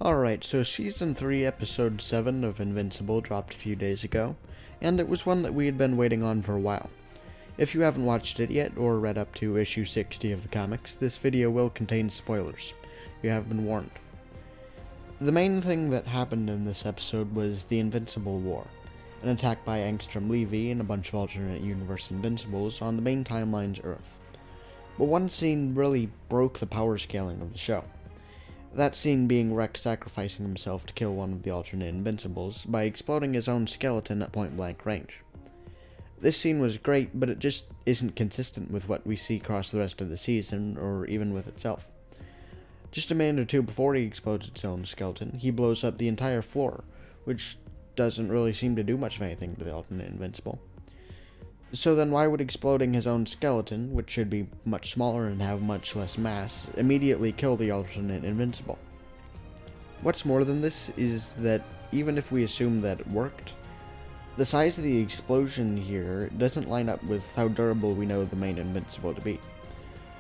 Alright, so Season 3, Episode 7 of Invincible dropped a few days ago, and it was one that we had been waiting on for a while. If you haven't watched it yet, or read up to issue 60 of the comics, this video will contain spoilers. You have been warned. The main thing that happened in this episode was the Invincible War, an attack by Angstrom Levy and a bunch of alternate universe Invincibles on the main timeline's Earth. But one scene really broke the power scaling of the show. That scene being Rex sacrificing himself to kill one of the alternate Invincibles by exploding his own skeleton at point-blank range. This scene was great, but it just isn't consistent with what we see across the rest of the season, or even with itself. Just a minute or two before he explodes his own skeleton, he blows up the entire floor, which doesn't really seem to do much of anything to the alternate Invincible. So then why would exploding his own skeleton, which should be much smaller and have much less mass, immediately kill the alternate Invincible? What's more than this is that even if we assume that it worked, the size of the explosion here doesn't line up with how durable we know the main Invincible to be.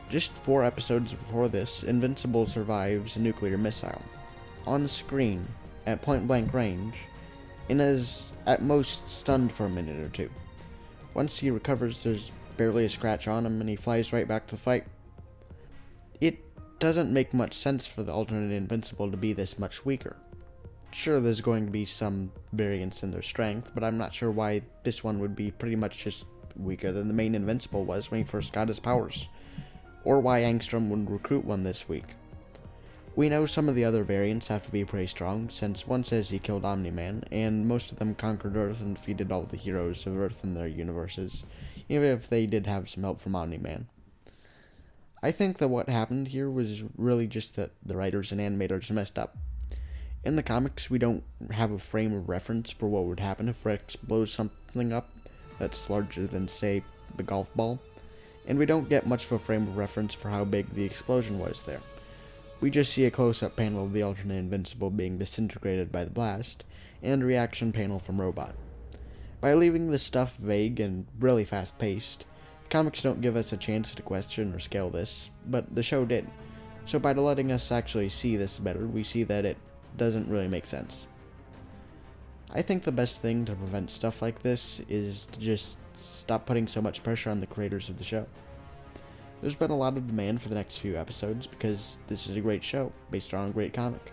Just 4 episodes before this, Invincible survives a nuclear missile, on screen, at point-blank range, and is at most stunned for a minute or two. Once he recovers, there's barely a scratch on him, and he flies right back to the fight. It doesn't make much sense for the alternate Invincible to be this much weaker. Sure, there's going to be some variance in their strength, but I'm not sure why this one would be pretty much just weaker than the main Invincible was when he first got his powers, or why Angstrom would recruit one this week. We know some of the other variants have to be pretty strong, since one says he killed Omni-Man, and most of them conquered Earth and defeated all the heroes of Earth in their universes, even if they did have some help from Omni-Man. I think that what happened here was really just that the writers and animators messed up. In the comics, we don't have a frame of reference for what would happen if Rex blows something up that's larger than, say, the golf ball, and we don't get much of a frame of reference for how big the explosion was there. We just see a close-up panel of the alternate Invincible being disintegrated by the blast, and a reaction panel from Robot. By leaving this stuff vague and really fast-paced, the comics don't give us a chance to question or scale this, but the show did. So by letting us actually see this better, we see that it doesn't really make sense. I think the best thing to prevent stuff like this is to just stop putting so much pressure on the creators of the show. There's been a lot of demand for the next few episodes because this is a great show, based on a great comic.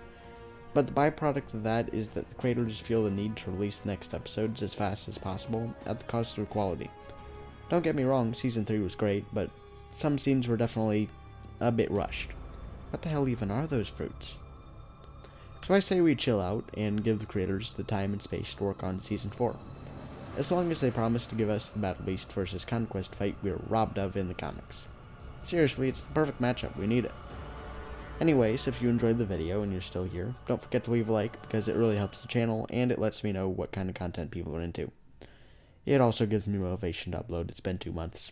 But the byproduct of that is that the creators feel the need to release the next episodes as fast as possible, at the cost of quality. Don't get me wrong, Season 3 was great, but some scenes were definitely a bit rushed. What the hell even are those fruits? So I say we chill out and give the creators the time and space to work on Season 4. As long as they promise to give us the Battle Beast versus Conquest fight we were robbed of in the comics. Seriously, it's the perfect matchup, we need it. Anyways, if you enjoyed the video and you're still here, don't forget to leave a like because it really helps the channel and it lets me know what kind of content people are into. It also gives me motivation to upload. It's been 2 months.